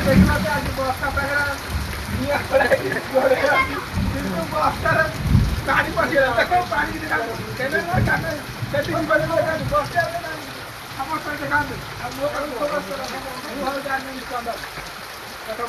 দেখলাতে আজ বস্তা টাকা নিয়ে পড়ে কিন্তু বস্তার গাড়ি পাঠিয়ে দেখো পানি দিতে কেন না কানে সেটি বলে বস্তা না সমস্যা দেখান আর লোক খবর করে ভালো জানেন স্ট্যান্ডার্ড এটা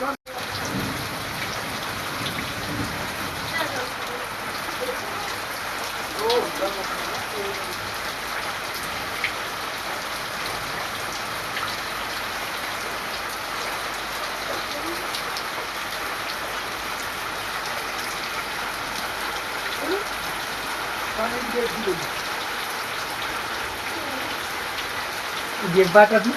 Jebatan tuh.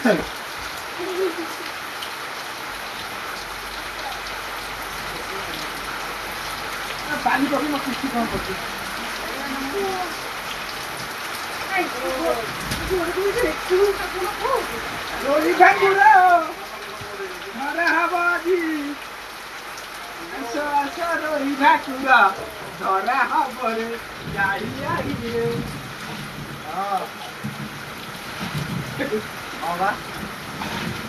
Paling kok masih sih kamu tuh. Lori kan dulu. Marhaba ji. Asa lori ঢাকুরা ধরা হবে গাড়ি আইরে বাবা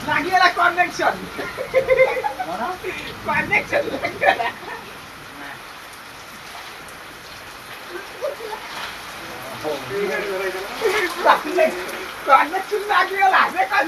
লাগিয়ে la connection connection লাগিয়ে connection লাগিয়ে la se kan